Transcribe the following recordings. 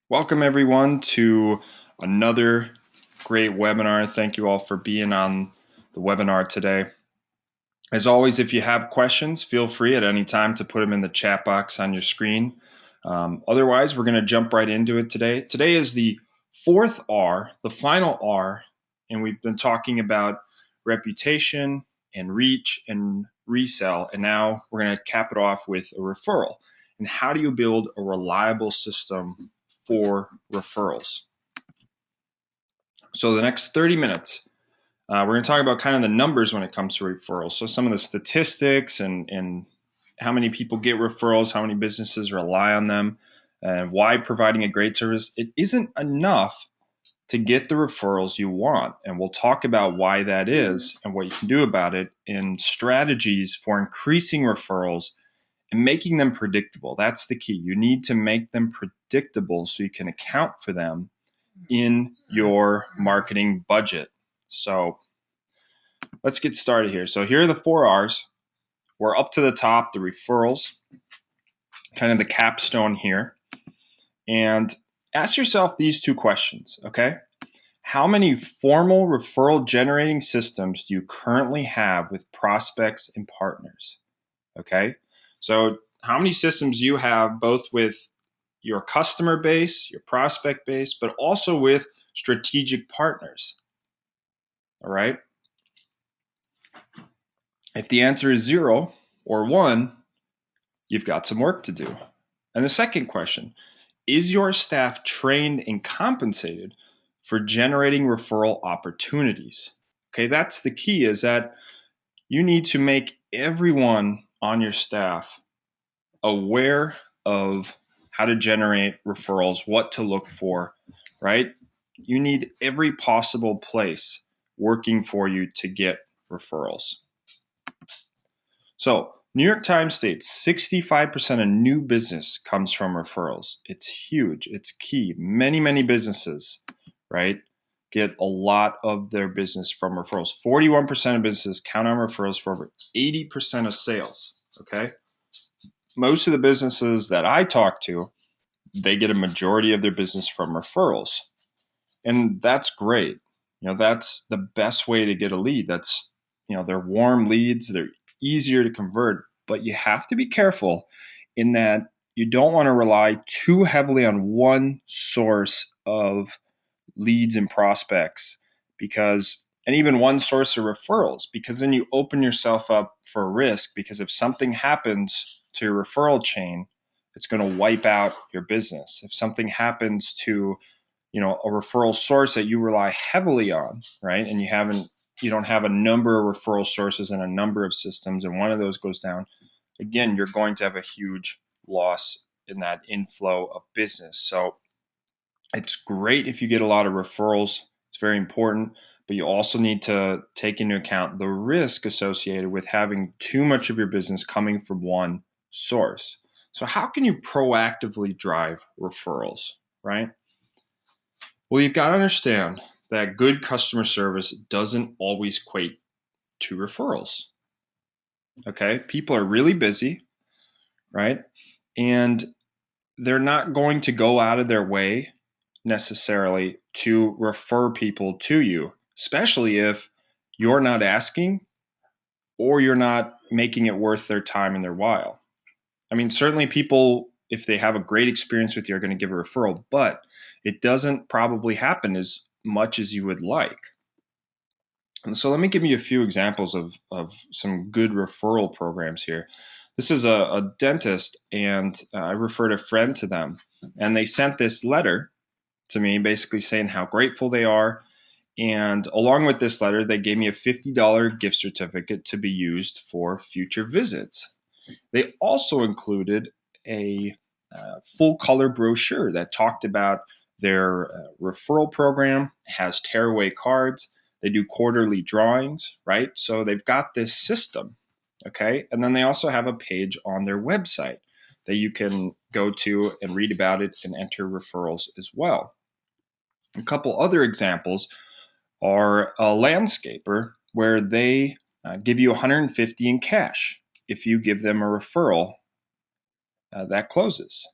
Welcome everyone to another great webinar. Thank you all for being on the webinar today. As always, if you have questions, feel free at any time to put them in the chat box on your screen. Otherwise, we're going to jump right into it today. Today is the fourth R, the final R, and we've been talking about reputation and reach and resell, and now we're going to cap it off with a referral. And how do you build a reliable system for referrals? So the next 30 minutes, we're going to talk about kind of the numbers when it comes to referrals. So some of the statistics and how many people get referrals, how many businesses rely on them, and why providing a great service, it isn't enough to get the referrals you want. And we'll talk about why that is and what you can do about it, and strategies for increasing referrals and making them predictable. That's the key. You need to make them predictable so you can account for them in your marketing budget. So let's get started here. So here are the 4 R's. We're up to the top, the referrals, kind of the capstone here. And ask yourself these 2 questions, okay? How many formal referral generating systems do you currently have with prospects and partners? Okay? So how many systems you have both with your customer base, your prospect base, but also with strategic partners? All right? If the answer is 0 or 1, you've got some work to do. And the second question, is your staff trained and compensated for generating referral opportunities? Okay, that's the key, is that you need to make everyone on your staff aware of how to generate referrals, what to look for, right? You need every possible place working for you to get referrals. So, New York Times states 65% of new business comes from referrals. It's huge. It's key. Many businesses, right, get a lot of their business from referrals. 41% of businesses count on referrals for over 80% of sales, okay? Most of the businesses that I talk to, they get a majority of their business from referrals. And that's great. That's the best way to get a lead. That's, they're warm leads. They're easier to convert, but you have to be careful in that you don't want to rely too heavily on one source of leads and prospects, and even one source of referrals, because then you open yourself up for a risk, because if something happens to your referral chain, it's going to wipe out your business. If something happens to a referral source that you rely heavily on, right, and you don't have a number of referral sources and a number of systems, and one of those goes down, again, you're going to have a huge loss in that inflow of business. So it's great if you get a lot of referrals. It's very important, but you also need to take into account the risk associated with having too much of your business coming from one source. So how can you proactively drive referrals, right? Well, you've got to understand that good customer service doesn't always equate to referrals. Okay? People are really busy, right? And they're not going to go out of their way necessarily to refer people to you, especially if you're not asking or you're not making it worth their time and their while. I mean, certainly people, if they have a great experience with you, are going to give a referral, but it doesn't probably happen as much as you would like. And so let me give you a few examples of some good referral programs here. This is a dentist, and I referred a friend to them, and they sent this letter to me basically saying how grateful they are. And along with this letter, they gave me a $50 gift certificate to be used for future visits. They also included a full color brochure that talked about their referral program, has tearaway cards. They do quarterly drawings, right? So they've got this system, okay? And then they also have a page on their website that you can go to and read about it and enter referrals as well. A couple other examples are a landscaper where they give you $150 in cash if you give them a referral that closes,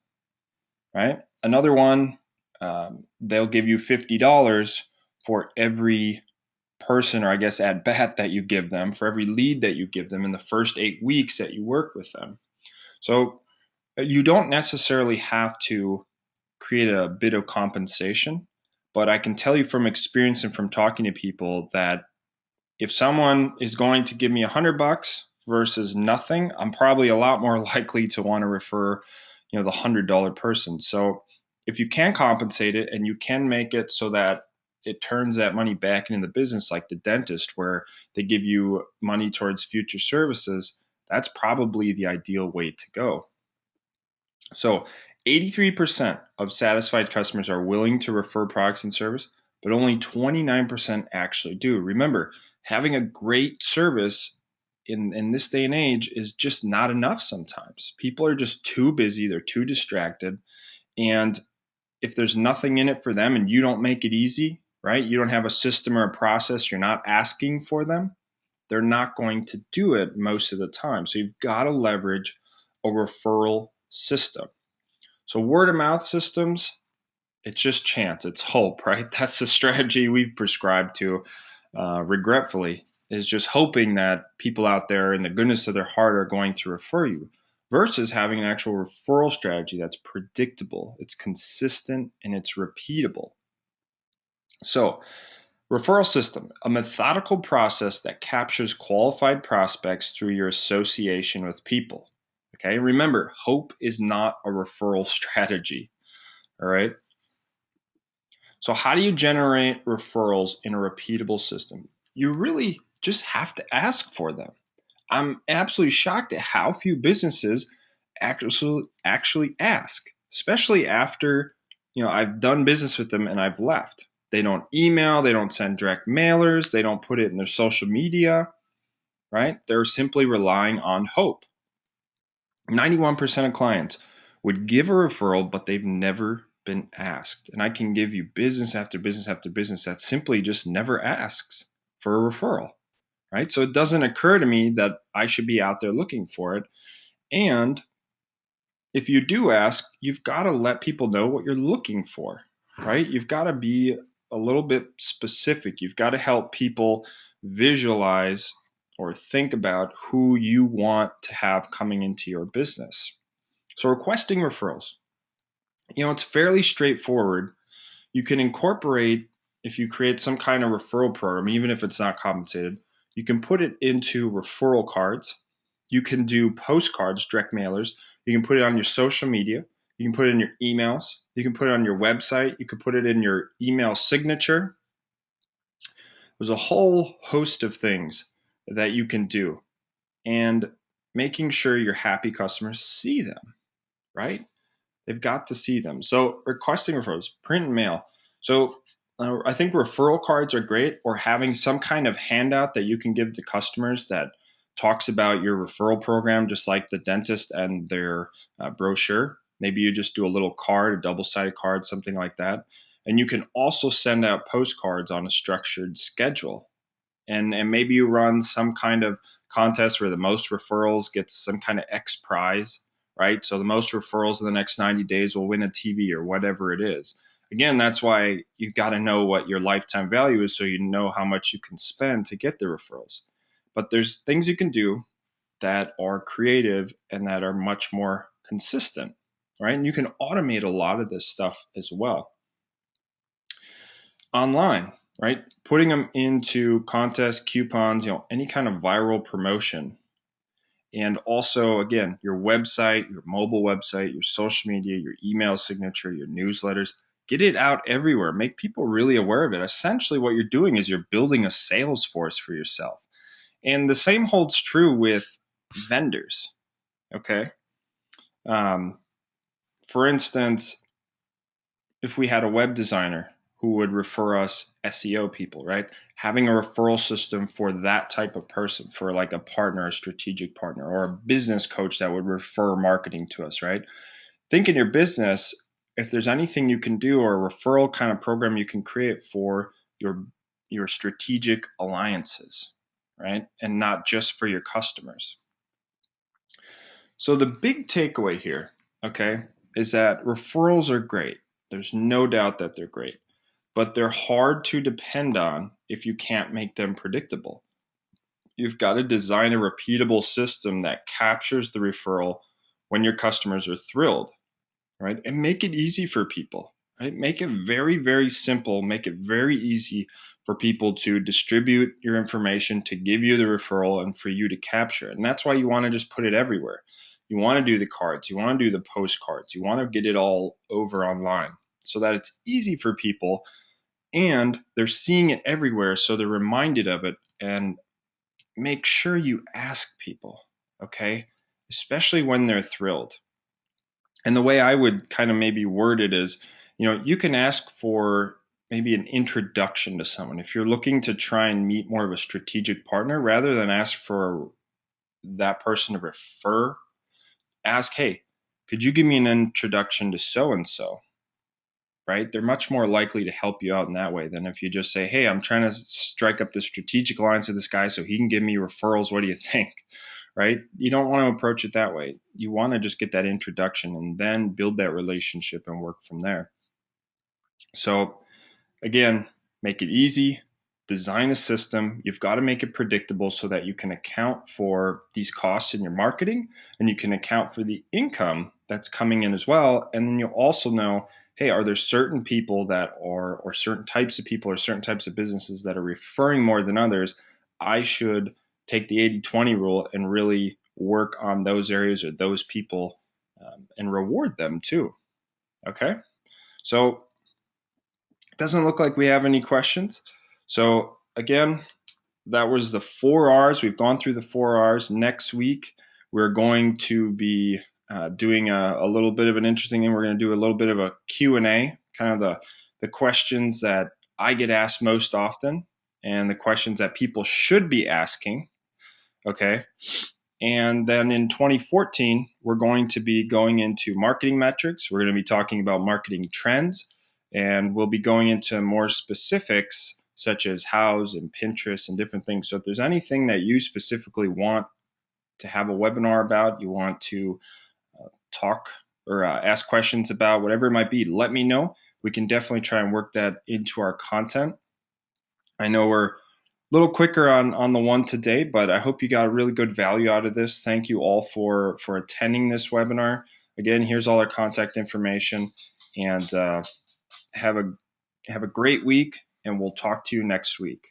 right? Another one they'll give you $50 for every person, or I guess at bat, that you give them, for every lead that you give them in the first 8 weeks that you work with them. So you don't necessarily have to create a bit of compensation, but I can tell you from experience and from talking to people that if someone is going to give me $100 versus nothing, I'm probably a lot more likely to want to refer, the $100 person. So if you can compensate it and you can make it so that it turns that money back into the business, like the dentist, where they give you money towards future services, that's probably the ideal way to go. So 83% of satisfied customers are willing to refer products and service, but only 29% actually do. Remember, having a great service in this day and age is just not enough sometimes. People are just too busy, they're too distracted. And if there's nothing in it for them and you don't make it easy, right? You don't have a system or a process, you're not asking for them, they're not going to do it most of the time. So you've got to leverage a referral system. So word of mouth systems, it's just chance, it's hope, right? That's the strategy we've prescribed to, regretfully, is just hoping that people out there in the goodness of their heart are going to refer you, versus having an actual referral strategy that's predictable, it's consistent, and it's repeatable. So referral system, a methodical process that captures qualified prospects through your association with people. Okay, remember, hope is not a referral strategy. All right. So, how do you generate referrals in a repeatable system? You really just have to ask for them. I'm absolutely shocked at how few businesses actually ask, especially after I've done business with them and I've left. They don't email, they don't send direct mailers, they don't put it in their social media, right? They're simply relying on hope. 91% of clients would give a referral, but they've never been asked. And I can give you business after business after business that simply just never asks for a referral, right? So it doesn't occur to me that I should be out there looking for it. And if you do ask, you've got to let people know what you're looking for, right? You've got to be a little bit specific. You've got to help people visualize or think about who you want to have coming into your business. So requesting referrals, it's fairly straightforward. You can incorporate, if you create some kind of referral program, even if it's not compensated, you can put it into referral cards. You can do postcards, direct mailers. You can put it on your social media. You can put it in your emails. You can put it on your website. You can put it in your email signature. There's a whole host of things that you can do, and making sure your happy customers see them, right? They've got to see them. So requesting referrals, print and mail. So I think referral cards are great, or having some kind of handout that you can give to customers that talks about your referral program, just like the dentist and their brochure. Maybe you just do a little card, a double-sided card, something like that. And you can also send out postcards on a structured schedule. And maybe you run some kind of contest where the most referrals gets some kind of X prize, right? So the most referrals in the next 90 days will win a TV or whatever it is. Again, that's why you've got to know what your lifetime value is, so you know how much you can spend to get the referrals. But there's things you can do that are creative and that are much more consistent, right? And you can automate a lot of this stuff as well. Online, right? Putting them into contests, coupons, any kind of viral promotion. And also, again, your website, your mobile website, your social media, your email signature, your newsletters, get it out everywhere. Make people really aware of it. Essentially, what you're doing is you're building a sales force for yourself. And the same holds true with vendors, okay? For instance, if we had a web designer who would refer us SEO people, right? Having a referral system for that type of person, for like a partner, a strategic partner, or a business coach that would refer marketing to us, right? Think in your business, if there's anything you can do, or a referral kind of program you can create for your strategic alliances, right? And not just for your customers. So the big takeaway here, okay, is that referrals are great. There's no doubt that they're great, but they're hard to depend on if you can't make them predictable. You've got to design a repeatable system that captures the referral when your customers are thrilled, right? And make it easy for people, right? Make it very, very simple. Make it very easy for people to distribute your information, to give you the referral, and for you to capture it. And that's why you want to just put it everywhere. You want to do the cards, you want to do the postcards, you want to get it all over online so that it's easy for people and they're seeing it everywhere. So they're reminded of it. And make sure you ask people, okay? Especially when they're thrilled. And the way I would kind of maybe word it is, you can ask for maybe an introduction to someone. If you're looking to try and meet more of a strategic partner, rather than ask for that person to refer, ask, hey, could you give me an introduction to so and so? Right? They're much more likely to help you out in that way than if you just say, hey, I'm trying to strike up the strategic alliance with this guy so he can give me referrals. What do you think? Right? You don't want to approach it that way. You want to just get that introduction and then build that relationship and work from there. So again, make it easy, design a system. You've got to make it predictable so that you can account for these costs in your marketing and you can account for the income that's coming in as well. And then you'll also know, hey, are there certain people that are, or certain types of people or certain types of businesses that are referring more than others? I should take the 80-20 rule and really work on those areas or those people and reward them too. Okay. So it doesn't look like we have any questions. So again, that was the 4 R's. We've gone through the 4 R's. Next week, we're going to be doing a little bit of an interesting thing. We're going to do a little bit of a Q&A, kind of the questions that I get asked most often and the questions that people should be asking. Okay. And then in 2014, we're going to be going into marketing metrics. We're going to be talking about marketing trends, and we'll be going into more specifics such as Houzz and Pinterest and different things. So if there's anything that you specifically want to have a webinar about, you want to talk or ask questions about, whatever it might be, let me know. We can definitely try and work that into our content. I know we're little quicker on the one today, but I hope you got really good value out of this. Thank you all for attending this webinar. Again, here's all our contact information, and have a great week, and we'll talk to you next week.